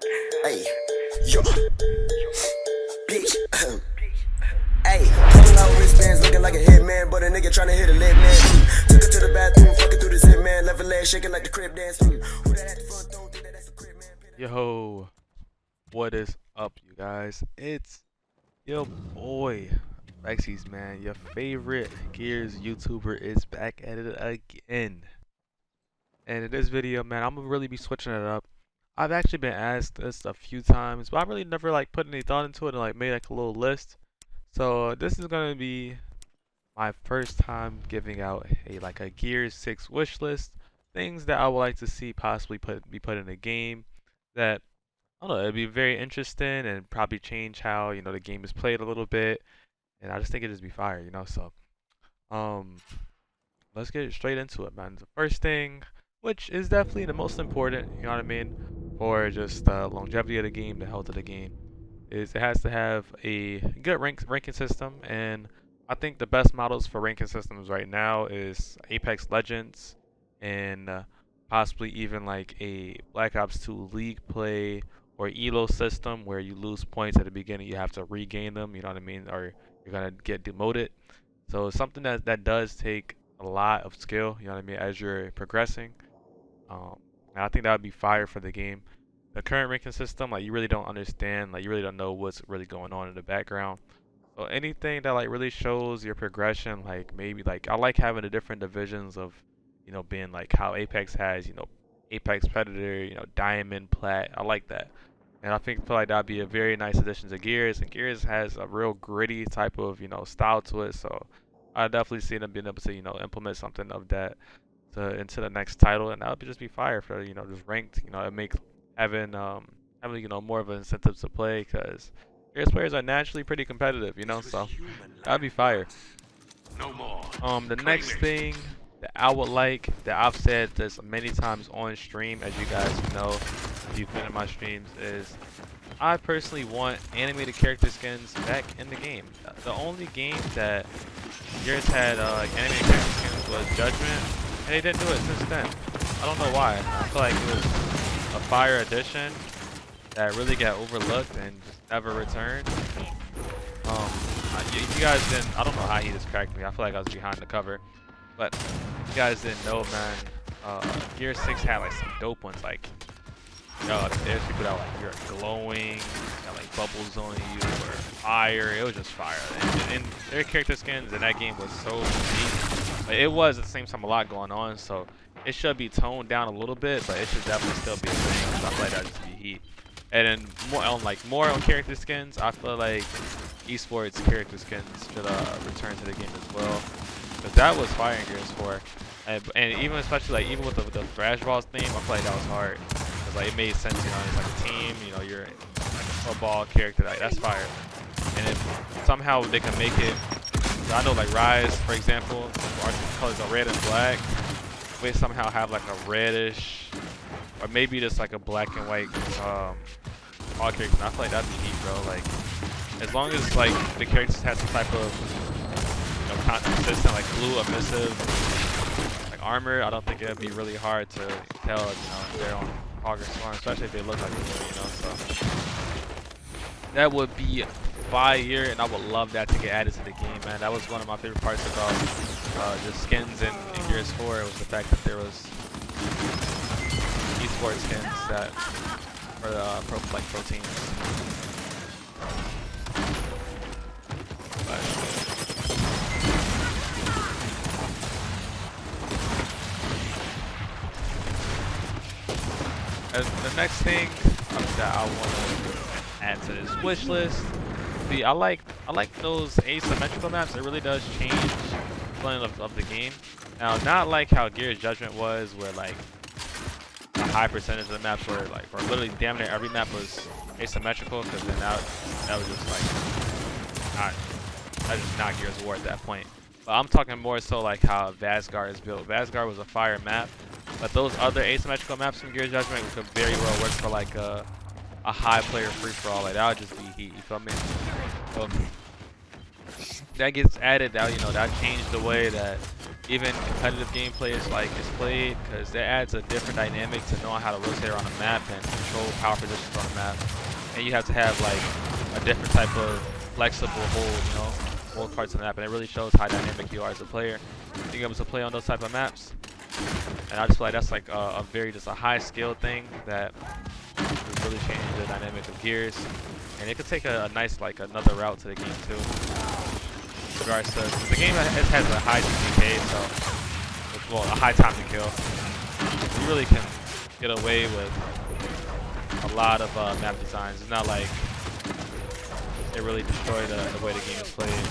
Hey, yo, bitch. Hey, pulling out wristbands, looking like a hitman, but a nigga tryna hit a lit man. Took her to the bathroom, fucking through the zip man, left her leg shaking like the crib dance. Who that at the front door? Think that that's a crib man. Yo, what is up, you guys? It's your boy, Avexys, man. Your favorite Gears YouTuber is back at it again. And in this video, man, I'm gonna really be switching it up. I've actually been asked this a few times, but I really never like put any thought into it and like made like a little list. So this is gonna be my first time giving out a Gears 6 wish list, things that I would like to see possibly be put in a game that I don't know, it'd be very interesting and probably change how, the game is played a little bit. And I just think it'd just be fire, So, um, let's get straight into it, man. The first thing, which is definitely the most important, you know what I mean, for just the longevity of the game, the health of the game, is it has to have a good ranking system. And I think the best models for ranking systems right now is Apex Legends and possibly even like a Black Ops 2 League play or ELO system where you lose points at the beginning, you have to regain them, you know what I mean, or you're gonna get demoted. So something that does take a lot of skill, you know what I mean, as you're progressing. And I think that would be fire for the game. The current ranking system, like you really don't understand, like you really don't know what's really going on in the background. So anything that like really shows your progression, like maybe like I like having the different divisions of, being like how Apex has, Apex Predator, Diamond, Plat. I like that. And I feel like that'd be a very nice addition to Gears. And Gears has a real gritty type of, style to it. So I definitely see them being able to, implement something of that into the next title, and that would just be fire for, just ranked. It make having more of an incentive to play because Gears players are naturally pretty competitive, so that'd be fire. No more. The next thing that I would like, that I've said this many times on stream, as you guys know, if you've been in my streams, is I personally want animated character skins back in the game. The only game that Gears had like animated character skins was Judgment, and they didn't do it since then. I don't know why. I feel like it was a fire addition that really got overlooked and just never returned. You guys didn't, I don't know how he just cracked me. I feel like I was behind the cover. But you guys didn't know, man. Gear 6 had like some dope ones. Like, there's people that like you're glowing, got like bubbles on you, or fire. It was just fire. And their character skins in that game was so unique. But it was at the same time a lot going on, so it should be toned down a little bit, but it should definitely still be a thing. So I feel like that just be heat. And then more on character skins, I feel like esports character skins should return to the game as well. Cause that was fire in Gears 4, and even especially like even with the Thrash Balls theme, I feel like that was hard. Cause like it made sense, it's like a team, you're like a football character, like that's fire. And if somehow they can make it, I know like Rise, for example, our colors are red and black. We somehow have like a reddish, or maybe just like a black and white all characters. I feel like that'd be neat, bro. Like as long as like the characters have some type of consistent like blue emissive like armor, I don't think it'd be really hard to tell, if they're on Hog or Swarm, especially if they look like they do, So that would be fire, and I would love that to get added to the game, man. That was one of my favorite parts about just skins in Gears 4. It was the fact that there was esports skins that for the pro teams. And the next thing that I want to add to this wish list, see, I like those asymmetrical maps. It really does change the feeling of the game. Now, not like how Gears Judgment was, where like a high percentage of the maps were like, or literally damn near every map was asymmetrical, because then that was just like that's just not Gears of War at that point. But I'm talking more so like how Vazgar is built. Vazgar was a fire map, but those other asymmetrical maps from Gears Judgment could very well work for like a high player free-for-all. Like that would just be heat, you feel me? So that gets added, that that changed the way that even competitive gameplay is played, because it adds a different dynamic to knowing how to rotate around the map and control power positions on the map. And you have to have like a different type of flexible hold parts of the map, and it really shows how dynamic you are as a player, being able to play on those type of maps. And I just feel like that's like just a high skill thing that would really change the dynamic of Gears, and it could take a nice another route to the game too. Regards to the game has a high GPK, so well, a high time to kill. You really can get away with a lot of map designs. It's not like it really destroyed the way the game is played.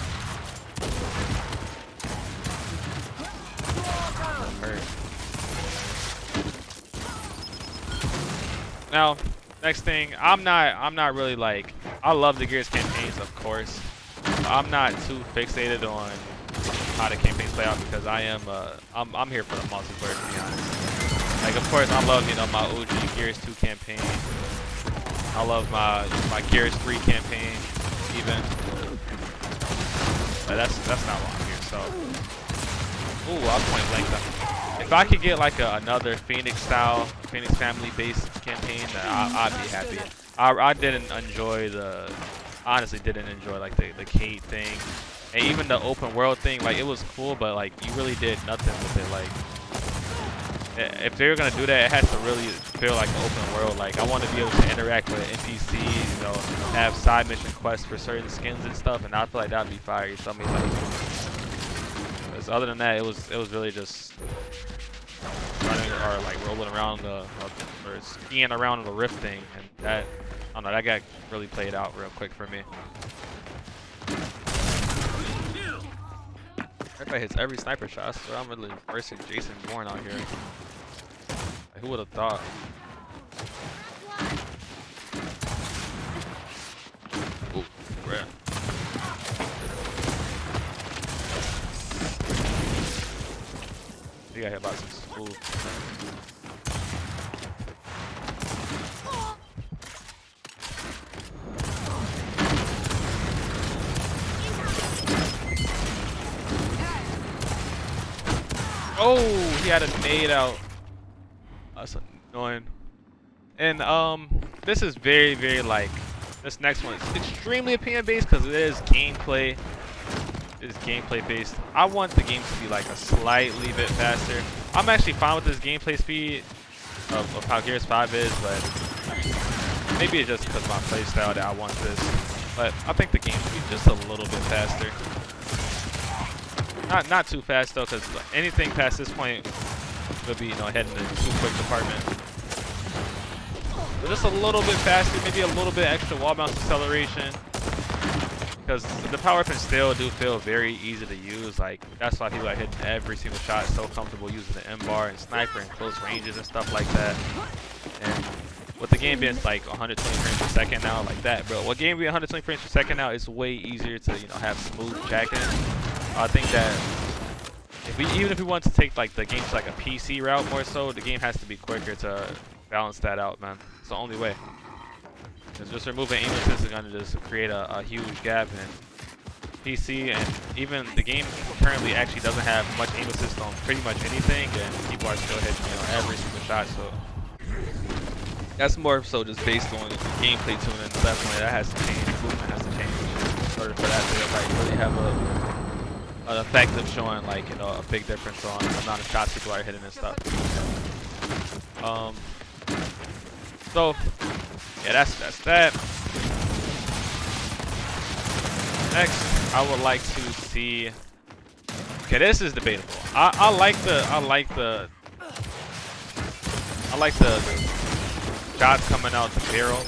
Now, next thing, I'm not really like, I love the Gears campaigns, of course. I'm not too fixated on how the campaigns play out, because I'm here for the multiplayer, to be honest. Like, of course, I love my OG Gears 2 campaign. I love my Gears 3 campaign, even. But that's not why I'm here. So, ooh, I'll point blank them. If I could get like another Phoenix family based campaign, I'd be happy. I honestly didn't enjoy like the Kate thing, and even the open world thing. Like, it was cool, but like you really did nothing with it. Like, if they were gonna do that, it has to really feel like an open world. Like, I want to be able to interact with NPCs, have side mission quests for certain skins and stuff, and I feel like that'd be fire. You feel me? Like, 'cause other than that, it was really just running or like rolling around or skiing around the rift thing, and that, I don't know, that got really played out real quick for me. Everybody hits every sniper shot. I swear I'm really versing Jason Bourne out here. Like, who would have thought? Ooh, rare. You got hit by some smooth. Oh, he had a nade out. That's annoying. And this is very like, this next one is extremely opinion based, because it is gameplay. Is gameplay based. I want the game to be like a slightly bit faster. I'm actually fine with this gameplay speed of how Gears 5 is, but maybe it's just because of my playstyle that I want this. But I think the game should be just a little bit faster. Not too fast though, because anything past this point will be heading in too quick department. But just a little bit faster, maybe a little bit extra wall bounce acceleration. Because the power weapons still do feel very easy to use. Like, that's why people are hitting every single shot so comfortable using the M-bar and sniper and close ranges and stuff like that. And with the game being like 120 frames per second now, like that, bro. What game being 120 frames per second now, it's way easier to have smooth jacking. I think that even if we want to take like the game to like a PC route more so, the game has to be quicker to balance that out, man. It's the only way. Just removing aim assist is going to just create a huge gap in PC, and even the game currently actually doesn't have much aim assist on pretty much anything, and people are still hitting every single shot. So that's more so just based on gameplay tuning. Definitely that has to change. Movement has to change in order for that to like really have an effect of showing like a big difference on the amount of shots people are hitting and stuff. So yeah, that's that. Next, I would like to see. Okay, this is debatable. I like the shots coming out the barrel,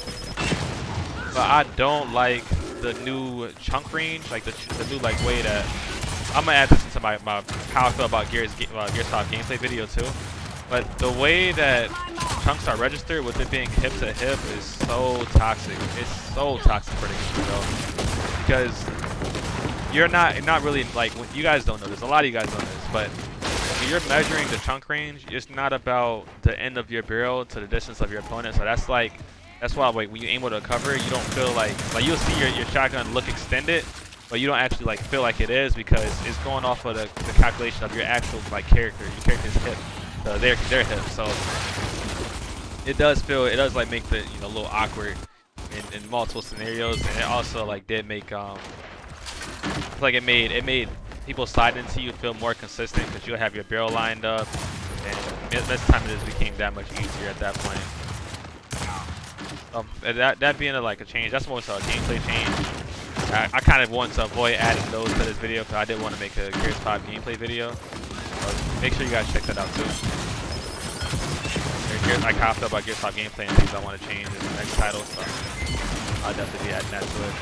but I don't like the new chunk range, like the new like way that. I'm gonna add this into my how I feel about Gears 5 gameplay video too. But the way that chunks are registered with it being hip to hip is so toxic. It's so toxic for the game, though, because you're not really like, you guys don't know this. A lot of you guys don't know this, but when you're measuring the chunk range, it's not about the end of your barrel to the distance of your opponent. So that's why like when you aim with a cover, you don't feel like you'll see your shotgun look extended, but you don't actually like feel like it is because it's going off of the calculation of your actual like character, your character's hip, their hip. So it does like make the a little awkward in multiple scenarios, and it also like did make like it made people slide into you feel more consistent because you'll have your barrel lined up, and this time it just became that much easier at that point. That being like a change, that's more so a gameplay change. I kind of want to avoid adding those to this video because I did want to make a Gears 5 gameplay video. So make sure you guys check that out too. Like how I feel about Gears 5 gameplay and things I want to change in the next title, so I'll definitely be adding that to it.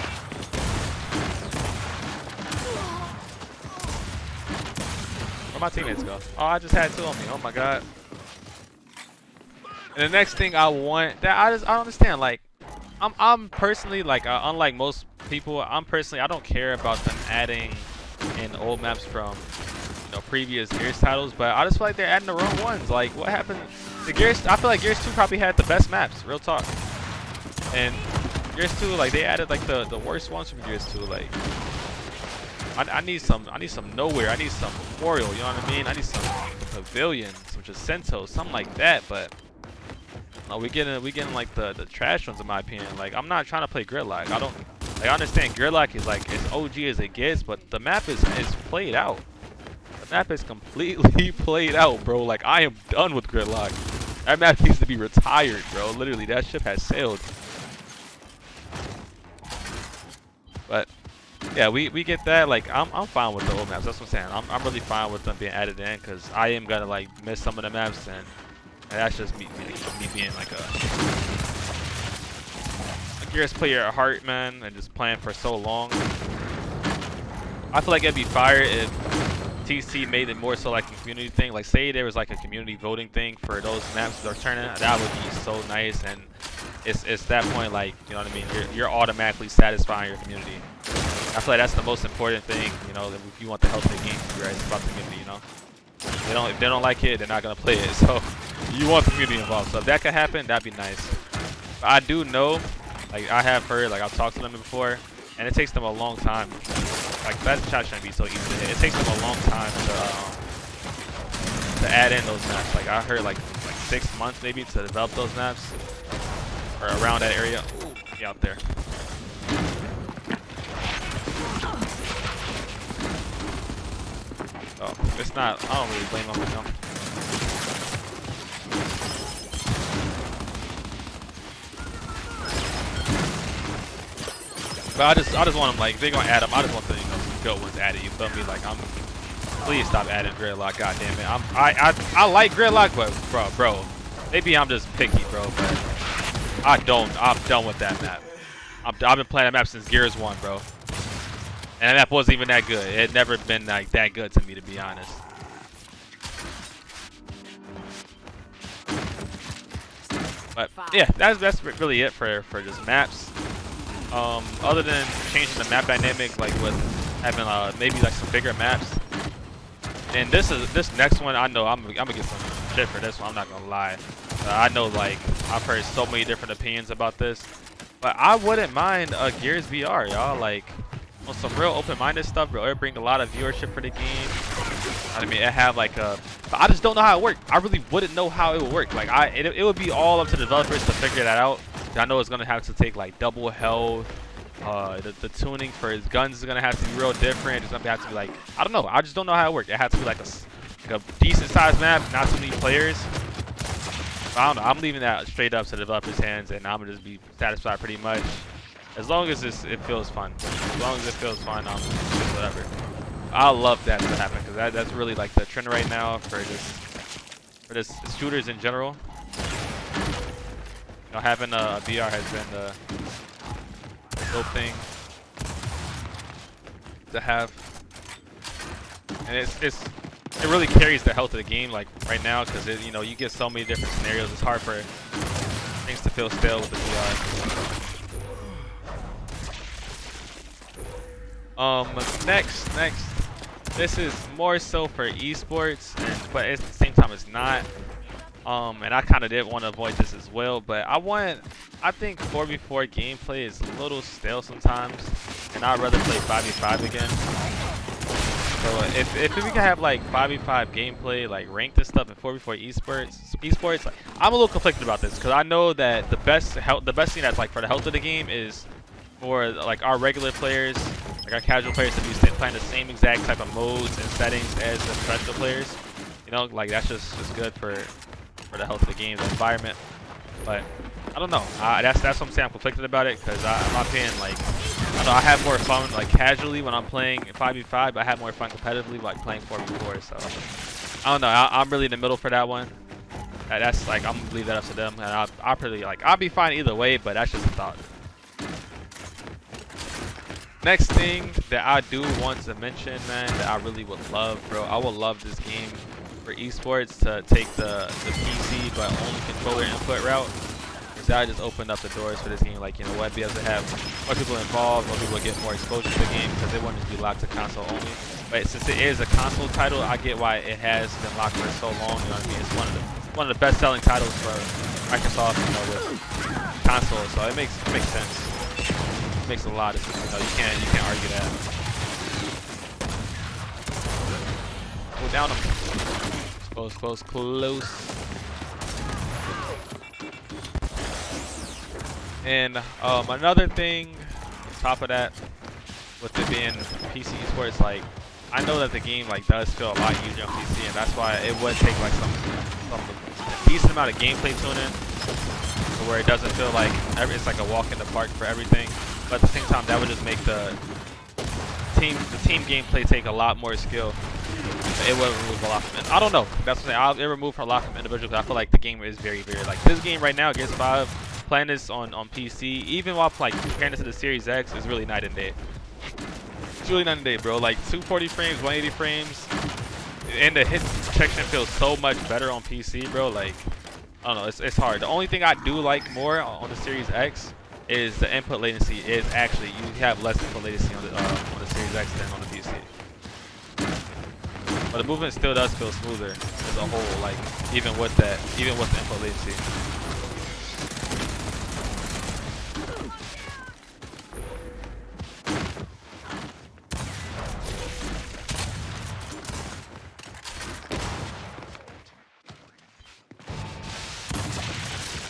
Where'd my teammates go? Oh, I just had two on me. Oh my god. And the next thing I want, that I don't understand. Like, I'm personally like, unlike most people, I don't care about them adding in old maps from previous Gears titles, but I just feel like they're adding the wrong ones. Like, what happened? The Gears, I feel like Gears 2 probably had the best maps, real talk. And Gears 2, like they added like the worst ones from Gears 2. Like, I need some nowhere. I need some Memorial. You know what I mean? I need some Pavilion, some Jacinto, something like that. But no, we getting like the trash ones in my opinion. Like, I'm not trying to play Gridlock. I understand Gridlock is like as OG as it gets, but the map is played out. The map is completely played out, bro. Like, I am done with Gridlock. That map needs to be retired, bro. Literally, that ship has sailed. But yeah, we get that. Like, I'm fine with the old maps. That's what I'm saying. I'm really fine with them being added in because I am gonna like miss some of the maps, and that's just me being like a Gears player at heart, man, and just playing for so long. I feel like it'd be fire if TC made it more so like a community thing. Like, say there was like a community voting thing for those maps they're turning. That would be so nice, and it's that point, like, you know what I mean, you're automatically satisfying your community. I feel like that's the most important thing, you know, if you want the health of the game, right? It's about the community, you know. If they don't like it, they're not gonna play it. So you want the community involved. So if that could happen, that'd be nice. But I do know, like, I have heard, like, I've talked to them before, and it takes them a long time. Like, that shot shouldn't be so easy to hit. It takes them a long time to add in those maps. Like, I heard like 6 months maybe to develop those maps, or around that area. Ooh, be out there. Oh, it's not. I don't really blame them, you know. But I just want them, like, if they're gonna add them, I just want the some good ones added. You feel me? Like, please stop adding Gridlock. God damn it. I like Gridlock, but bro, maybe I'm just picky, bro. But I'm done with that map. I've been playing that map since Gears 1, bro. And that map wasn't even that good. It had never been like that good to me, to be honest. But yeah, that's really it for just maps. Other than changing the map dynamic, like with having maybe like some bigger maps. And this next one, I know I'm gonna get some shit for this one. I'm not gonna lie. I know, like, I've heard so many different opinions about this, but I wouldn't mind a Gears VR, y'all. Like, on some real open-minded stuff, bro. It bring a lot of viewership for the game. I mean, it have like but I just don't know how it works. I really wouldn't know how it would work. Like, it would be all up to the developers to figure that out. I know it's gonna have to take like double health. The tuning for his guns is gonna have to be real different. It's gonna have to be like, I don't know. I just don't know how it works. It has to be like a decent sized map, not too many players. I don't know. I'm leaving that straight up to the developers' hands, and I'm gonna just be satisfied pretty much. As long as it feels fun. As long as it feels fun, I'm just whatever. I love that to happen because that's really like the trend right now for just shooters in general. You know, having a VR has been the dope thing to have, and it really carries the health of the game like right now because you know, you get so many different scenarios. It's hard for things to feel stale with the VR. Next, this is more so for esports, but at the same time it's not. And I kind of did want to avoid this as well, but I think 4v4 gameplay is a little stale sometimes. and I'd rather play 5v5 again. So if we can have like 5v5 gameplay, like ranked and stuff, and 4v4 esports, like, I'm a little conflicted about this because I know that the best thing that's like for the health of the game is for like our regular players, like our casual players, to be playing the same exact type of modes and settings as the professional players. You know, like that's just good for the health of the game, the environment. But I don't know. That's what I'm saying. I'm conflicted about it because I'm not paying like. I don't know. I have more fun like casually when I'm playing 5v5. But I have more fun competitively like playing 4v4. So I don't know. I'm really in the middle for that one. That's like I'm gonna leave that up to them, and I'll pretty like I'll be fine either way. But that's just a thought. Next thing that I do want to mention, man, that I really would love, bro. I would love this game for esports to take the PC but only controller input route. Because that just opened up the doors for this game. Like, you know what, be able to have more people involved, more people get more exposure to the game because they want it to be locked to console only. But since it is a console title, I get why it has been locked for so long. You know what I mean? It's one of the best-selling titles for Microsoft, you know, with consoles. So it makes sense. Makes a lot of sense. You know, you can't argue that. Go down him. Close. And another thing on top of that, with it being PC esports, like I know that the game like does feel a lot easier on PC, and that's why it would take like some decent amount of gameplay tuning, to where it doesn't feel like it's like a walk in the park for everything. But at the same time, that would just make the team gameplay take a lot more skill. It would remove a lot from it. I don't know. That's what I'm saying. It removed a lot from individuals. I feel like the game is very like this game right now, Gears 5, playing this on PC, even while like comparing this to the Series X, is really night and day. It's really night and day, bro. Like 240 frames, 180 frames, and the hit protection feels so much better on PC, bro. Like I don't know. It's hard. The only thing I do like more on the Series X is the input latency. Is actually you have less input latency on the Series X than on the PC. But the movement still does feel smoother as a whole, like even with the input latency.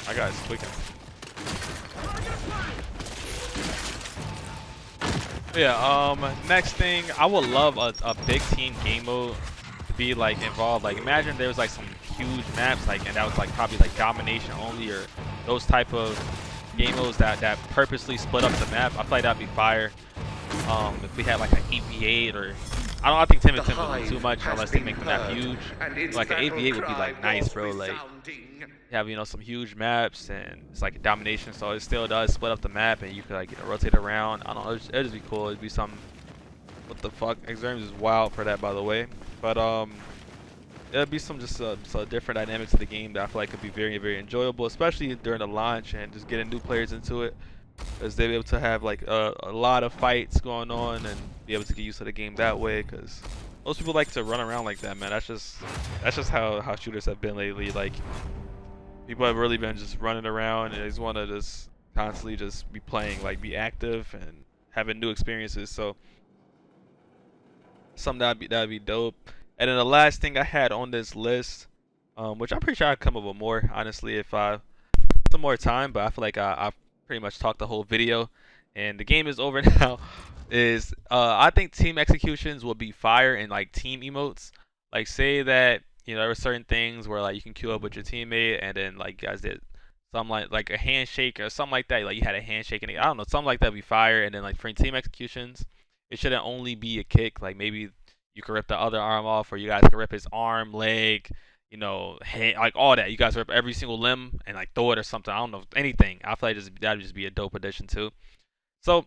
My guy's clicking. Yeah, next thing, I would love a big team game mode to be like involved. Like imagine there was like some huge maps, like, and that was like probably like domination only, or those type of game modes that purposely split up the map. I feel like that'd be fire. If we had like an AV8, or I think 10 and 10 would be too much unless they make the map huge. Like an AV8 would be like nice, bro. Like you have, you know, some huge maps and it's like a domination, so it still does split up the map and you could like, you know, rotate around. I don't know, it'd just be cool. It'd be some, what the fuck, Xrams is wild for that, by the way. But it'd be some just different dynamics of the game that I feel like could be very enjoyable, especially during the launch and just getting new players into it, as they'll be able to have like a lot of fights going on and be able to get used to the game that way. Because most people like to run around like that, man. That's just how shooters have been lately. Like people have really been just running around and they just want to just constantly just be playing, like be active and having new experiences. So something that'd be dope. And then the last thing I had on this list, which I'm pretty sure I'd come up with more, honestly, if I had some more time, but I feel like I've pretty much talked the whole video and the game is over now, is I think team executions will be fire in like team emotes. Like say that, you know, there were certain things where like you can queue up with your teammate and then like you guys did something like a handshake or something like that. Like you had a handshake and I don't know, something like that would be fire. And then like for team executions, it shouldn't only be a kick. Like maybe you could rip the other arm off, or you guys could rip his arm, leg, you know, hand, like all that. You guys rip every single limb and like throw it or something. I don't know, anything. I feel like that'd just be a dope addition too. So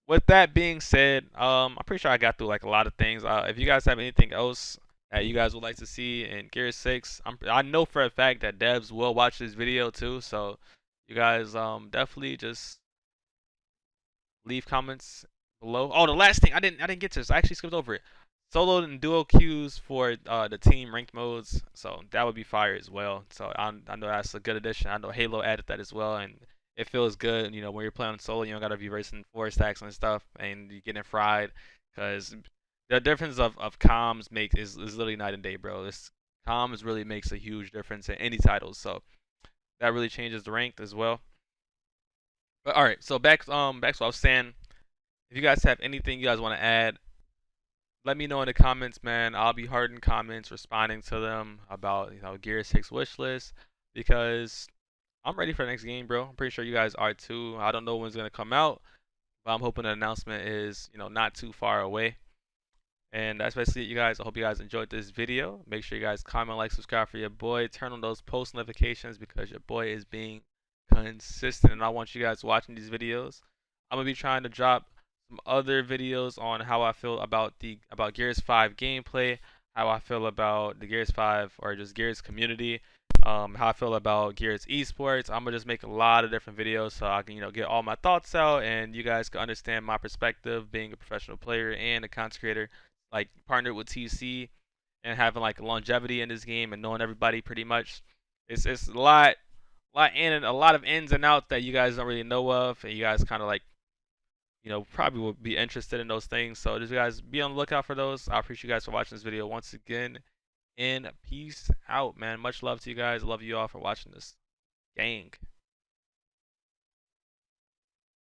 with that being said, I'm pretty sure I got through like a lot of things. If you guys have anything else that you guys would like to see in Gears 6, I know for a fact that devs will watch this video too. So you guys definitely just leave comments below. Oh, the last thing I didn't get to this. I actually skipped over it. Solo and duo queues for the team ranked modes, so that would be fire as well. So I know that's a good addition. I know Halo added that as well, and it feels good. You know, when you're playing solo, you don't gotta be racing 4 stacks and stuff, and you're getting fried, because the difference of comms is literally night and day, bro. This comms really makes a huge difference in any titles, so that really changes the rank as well. But all right, so back to what I was saying. If you guys have anything you guys want to add, let me know in the comments, man. I'll be hard in comments, responding to them about Gear 6 wish list, because I'm ready for the next game, bro. I'm pretty sure you guys are too. I don't know when it's gonna come out, but I'm hoping the announcement is not too far away. And that's basically it, you guys. I hope you guys enjoyed this video. Make sure you guys comment, like, subscribe for your boy. Turn on those post notifications because your boy is being consistent, and I want you guys watching these videos. I'm gonna be trying to drop some other videos on how I feel about Gears 5 gameplay, how I feel about the Gears 5 or just Gears community, how I feel about Gears esports. I'm gonna just make a lot of different videos so I can get all my thoughts out, and you guys can understand my perspective being a professional player and a content creator, like partnered with TC and having like longevity in this game and knowing everybody pretty much. It's a lot of ins and outs that you guys don't really know of, and you guys kind of like probably will be interested in those things. So just guys be on the lookout for those. I appreciate you guys for watching this video once again, and peace out, man. Much love to you guys. Love you all for watching this. Gang.